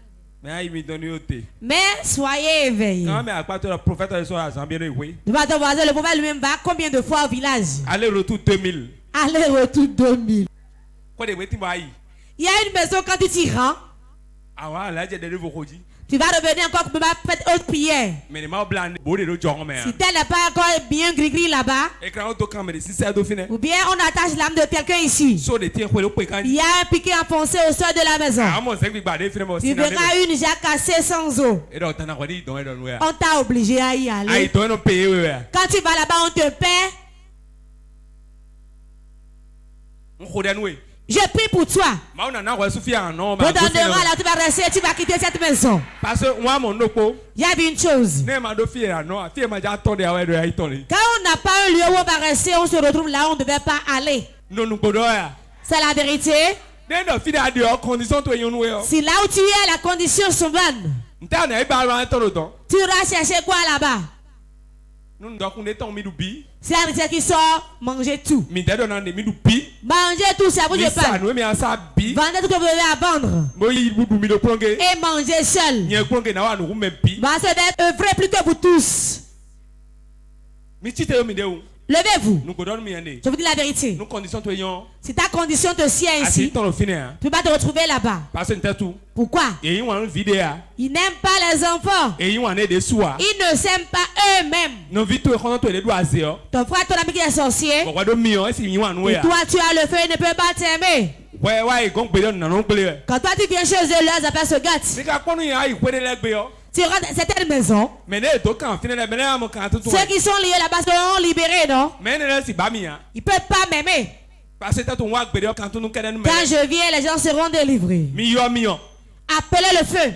Mais soyez éveillés. Le prophète, le prophète lui-même va combien de fois au village? Aller-retour 2000. Aller-retour 2000. Il y a une maison quand tu t'y rends. Tu vas revenir encore pour faire autre prière. Si tel n'est pas encore bien gris-gris là-bas, ou bien on attache l'âme de quelqu'un ici. Il y a un piquet enfoncé au sol de la maison. Tu verras une jarre cassée sans eau. On t'a obligé à y aller. Quand tu vas là-bas, on te paie. Je prie pour toi. On donnera là, tu vas rester, tu vas quitter cette maison. Il y a une chose. Quand on n'a pas un lieu où on va rester, on se retrouve là où on ne devait pas aller. C'est la vérité. Si là où tu es, la condition sont bonnes, tu iras chercher quoi là-bas? C'est la nourriture qui sort, mangez tout. Mangez tout, c'est à vous de pain. Vendez tout que vous avez à vendre. Et mangez seul. C'est œuvrer plus que vous tous. Levez-vous. Je vous dis la vérité. Si ta condition te sied ici, tu ne peux pas te retrouver là-bas. Pourquoi? Ils n'aiment pas les enfants. Ils ne s'aiment pas eux-mêmes. Ton frère, ton ami qui est sorcier, et toi tu as le feu et ne peux pas t'aimer. Quand toi tu viens chez eux, leurs affaires se gâtent. Tu rentres dans certaines maisons. Ceux qui sont liés là-bas seront libérés, non? Ils ne peuvent pas m'aimer. Quand je viens, les gens seront délivrés. Appelez le feu.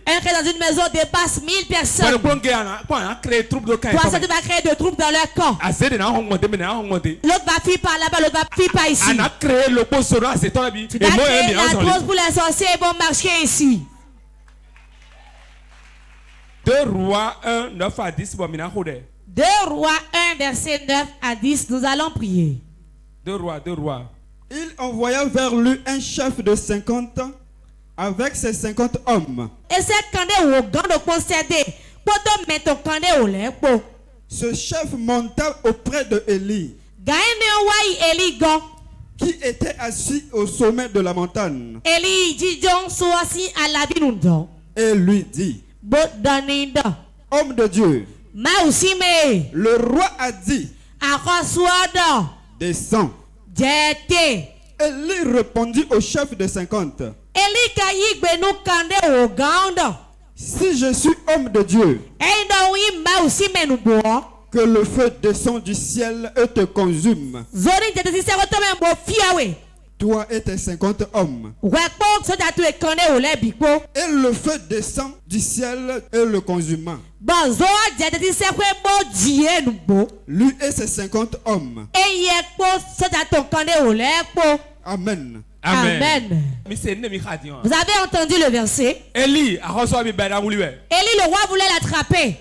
Un cri dans une maison dépasse 1000 personnes. Toi, ça tu vas créer de troubles dans leur camp. L'autre va fuir par là-bas, l'autre va fuir par ici. Tu vas créer la cause pour les sorciers et vont marcher ici. 2 Rois 1, 9 à 10. 2 Rois 1, verset 9 à 10. Nous allons prier. 2 Rois. Il envoya vers lui un chef de 50 avec ses 50 hommes. Ce chef monta auprès de Élie, qui était assis au sommet de la montagne, et lui dit: Homme de Dieu, le roi a dit: descends. Élie répondit au chef de 50: si je suis homme de Dieu, que le feu descend du ciel et te consume, toi et tes 50 hommes. Et le feu descend du ciel et le consuma, lui et ses 50 hommes. Amen. Amen. Vous avez entendu le verset? Élie, le roi voulait l'attraper.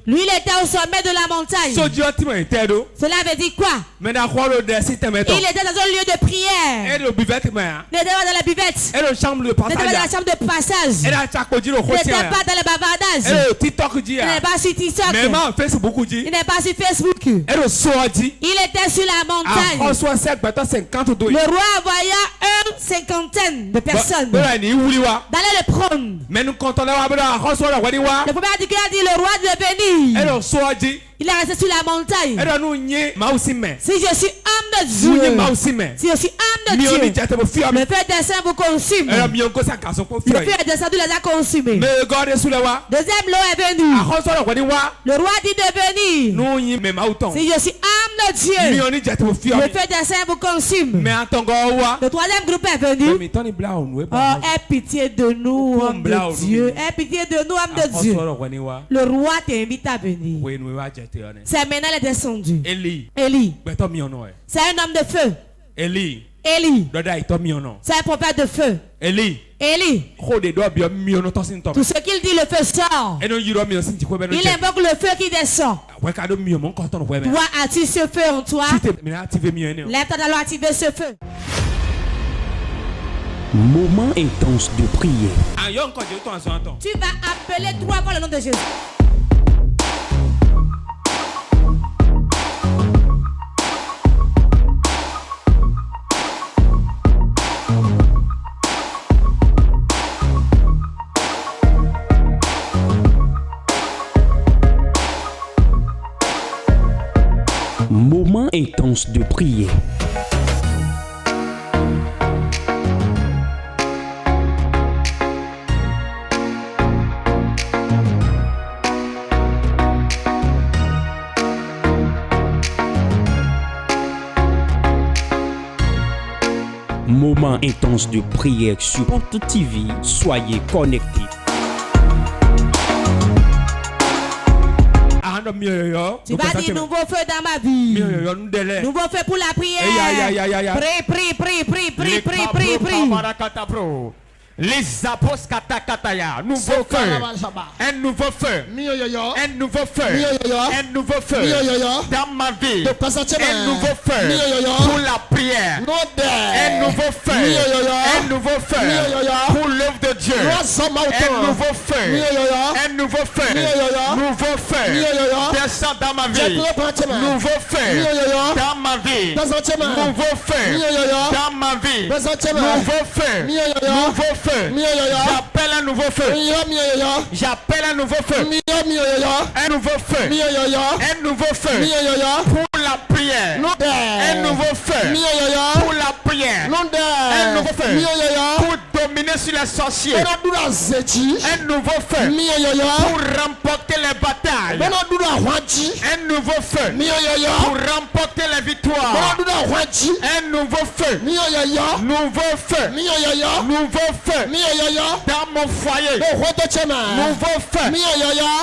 Lui, il était au sommet de la montagne. Cela veut dire quoi? Il était dans un lieu de prière. Il était dans la buvette. Il était dans la chambre de passage. Il n'était pas dans le bavardage. Il n'est pas sur TikTok. Il n'est pas sur Facebook. Il était sur la montagne. Le roi envoya une cinquantaine de personnes d'aller le prendre. Le premier dit le roi de venir. Il est resté sur la montagne. Si je suis homme de Dieu, si je suis homme de Dieu, le feu des saints vous consume. Le feu des saints les a consumés. Deuxième lot est venu. Le roi dit de venir. Si je suis homme de Dieu, le feu des saints vous consume. Le troisième groupe est venu. Oh, aie pitié de nous, homme de Dieu. Aie pitié de nous, homme de Dieu. Le roi t'invite à venir. C'est maintenant il est descendu. Élie. C'est un homme de feu. Élie. C'est un prophète de feu. Élie. Tout ce qu'il dit, le feu sort. Il invoque le feu qui descend. Toi, as-tu ce feu en toi? Lève-toi d'aller activer ce feu. Moment intense de prière. Tu vas appeler 3 fois le nom de Jésus. Moment intense de prière. Moment intense de prière sur Porte TV. Soyez connectés. Tu vas dire nouveau feu dans ma vie. Nouveau feu pour la prière. Prie. Les apôtres katakataya, nouveau feu, un nouveau feu, un nouveau feu, un nouveau feu dans ma vie, un nouveau feu pour la prière, un nouveau feu, un nouveau feu pour l'œuvre de Dieu, un nouveau feu, un nouveau feu, nouveau feu, descend dans ma vie, nouveau feu dans ma vie, nouveau feu dans ma vie, nouveau feu, nouveau feu. J'appelle un nouveau feu. J'appelle un nouveau feu. Un nouveau feu. Un nouveau feu pour la prière. Un nouveau feu pour la prière. Un nouveau feu pour dominer sur les sorciers. Un nouveau feu pour remporter les batailles. Un nouveau feu pour remporter les victoires. Un nouveau feu. Nouveau feu. Nouveau feu dans mon foyer. Nouveau feu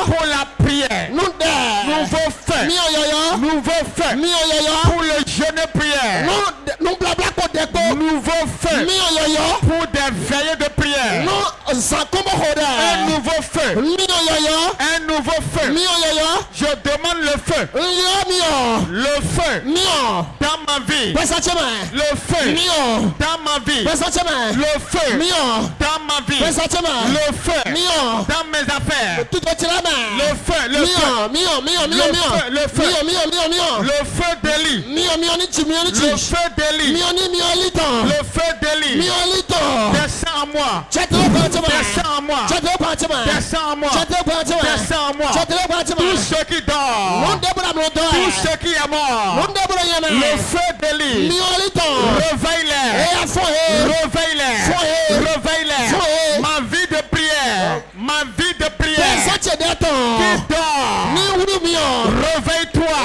pour la prière. Nouveau feu. Nouveau feu pour le jeûne prière. Nouveau feu pour des veillées de prière. Un nouveau feu. Un nouveau feu. Je demande le feu. Le feu dans ma vie. Le feu dans ma vie. Le feu dans ma vie. Le feu dans mes affaires. Le feu, le feu. Le feu, le feu d'Élie. Le feu d'Élie. Le feu d'Élie. Descends à moi. Descends à moi. Descends à moi. Descends à moi. Tous ceux qui dorment. Tous ceux qui sont morts. Le feu d'Élie. Réveille-les. Réveille-les. Réveille-les. Ma vie de prière. Ma vie de prière. Qui dort. Réveille-toi.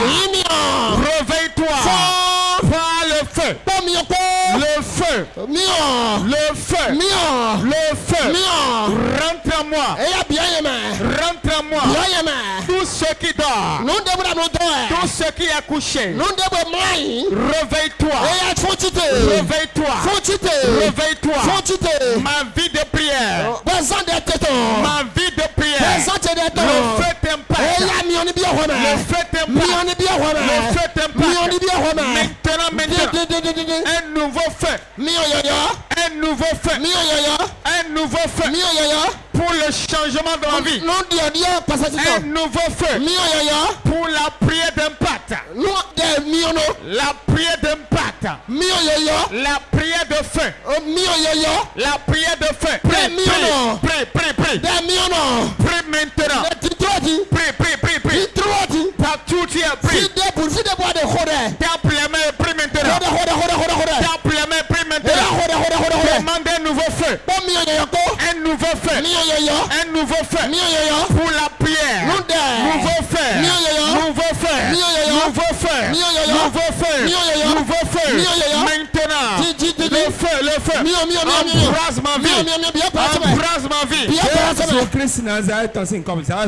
Réveille-toi. Par le feu. Le feu. Le feu. Le feu. Rentre à moi. Rentre à moi. Tous ceux qui dorment. Tous ceux qui sont couchés. Réveille-toi. Réveille-toi. Réveille-toi. Ma vie de prière. Ma vie de prière. Le feu t'impacte. Le feu t'impacte. Le feu t'impacte. Maintenant. Un nouveau feu. Un nouveau feu. Un nouveau feu. Pour le changement de la vie. Un nouveau feu. Pour la prière d'impact. La prière d'impact. La prière de feu. La prière de feu. Prie. Prie maintenant. Prie. Partout tu es prie. Tape les mains et prie maintenant. Tape les mains et prie maintenant. Demande un nouveau feu. Un nouveau feu. Un nouveau feu. Pour la prière. Nouveau feu. Nouveau feu. Nouveau feu. Nouveau feu. Nouveau feu. Maintenant. Le feu. Embrasse ma vie. Embrasse ma vie.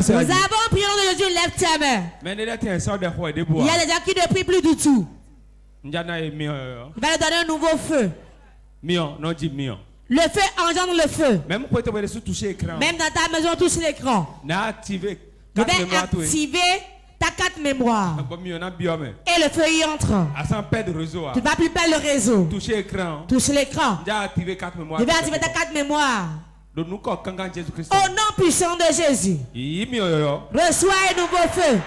Nous avons prié de Jésus, lève ta main. Il y a des gens qui ne prient plus du tout. Il va leur donner un nouveau feu. Le feu engendre le feu. Même dans ta maison, touche l'écran. Je vais activer ta carte mémoire. Et le feu y entre. Tu ne vas plus perdre le réseau. Touche l'écran. Je vais activer ta carte mémoire. Au nom puissant de Jésus. Reçois un nouveau feu.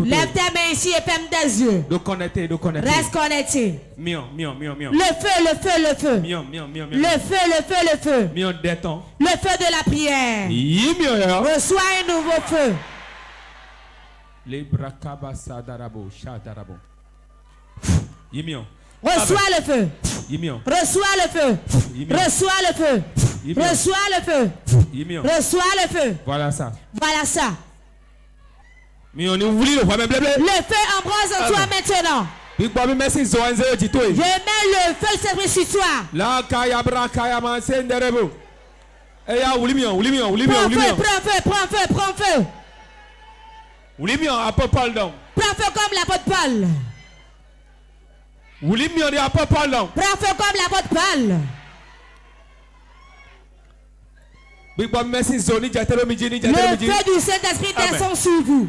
Lève tes mains ici et ferme tes yeux. Reste connecté. Le feu. Le feu. Le feu de la prière. Reçois un nouveau feu. Reçois le feu. Reçois le feu. Reçois le feu. Reçois le feu. Reçois le feu. Voilà ça. Le feu embrase en toi maintenant. Je mets le feu sur toi. Prends feu. Prends feu comme l'apôtre Paul. Prends feu comme l'apôtre Paul. Le feu du Saint-Esprit descend sur vous.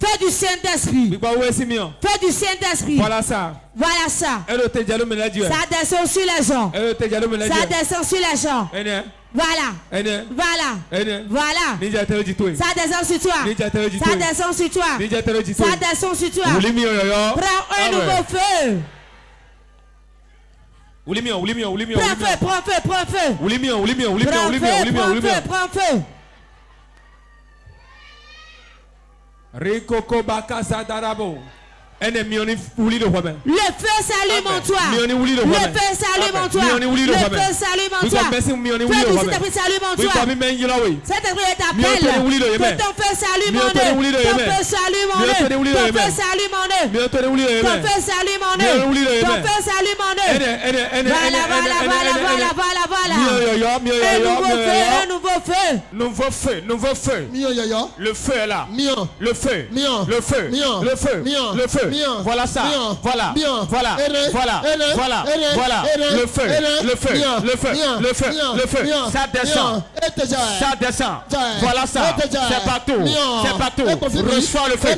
Feu du Saint-Esprit. Feu du Saint-Esprit. Voilà ça. Voilà ça. Ça descend sur les gens. Ça descend sur les gens. Voilà. Voilà. Voilà. Ça descend sur toi. Ça descend sur toi. Ça descend sur toi. Prends un nouveau feu. Prends feu, prends feu, prends feu. Prends feu. Rikoko bakaza darabo. Le feu s'allume en toi. Le feu s'allume en toi. Le feu s'allume en toi. Le feu du Saint-Esprit s'allume en toi. Saint-Esprit t'appelle. Que ton feu s'allume en eux. Ton feu s'allume en eux. Ton feu s'allume en eux. Ton feu s'allume en eux. Ton feu s'allume en eux. Voilà. Un nouveau feu. Nouveau feu. Le feu est là. Le feu. Voilà ça. Voilà. Le feu. Ça descend. Voilà ça. C'est partout. Reçois le feu.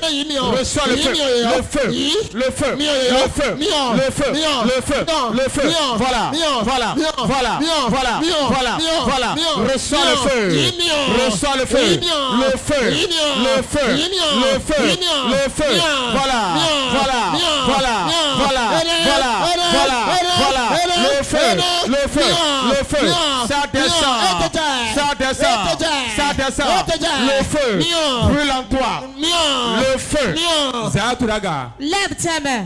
Voilà. Reçois le feu. Voilà. Le feu. Ça descend. Le feu. Brûle en toi. Le feu. Lève tes mains.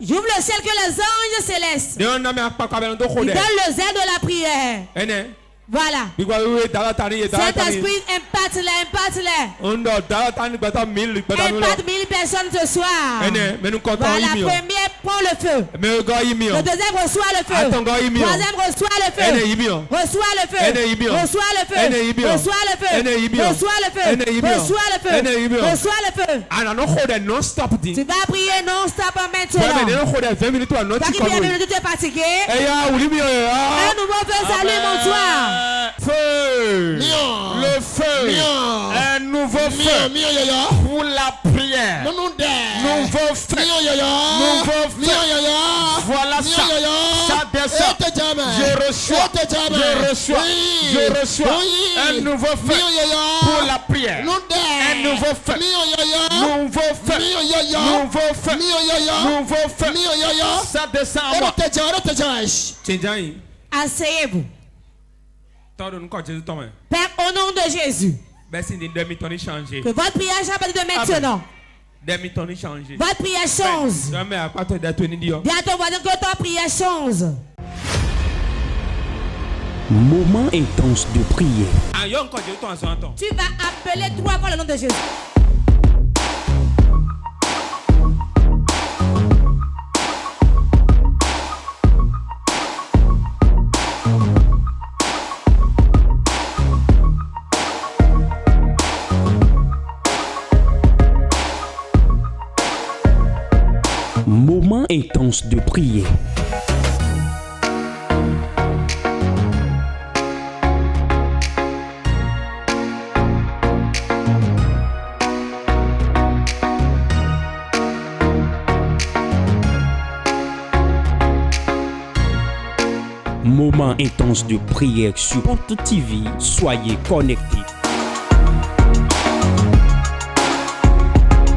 J'ouvre le ciel que les anges célestes. Ils donnent le zèle de la prière. Voilà. Saint-Esprit, impacte-les. Impacte 1000 personnes ce soir. Voilà, premier, prends le feu. Le deuxième, reçoit le feu. Troisième, reçoit le feu. Reçois le feu. Tu vas prier non-stop maintenant. Tu es fatigué. Un nouveau feu s'allume en toi. Feu. Le feu. Un nouveau feu pour la prière. Nouveau feu. Voilà ça. Ça descend. Je reçois un nouveau feu pour la prière. Un nouveau feu. Ça descend à moi. Asseyez-vous. Père, au nom de Jésus, que votre prière change à partir de maintenant. Votre prière change. Dis à ton voisin que ta prière change. Moment intense de prière. Tu vas appeler 3 fois le nom de Jésus. Moment intense de prière. Moment intense de prière sur Porte TV. Soyez connectés.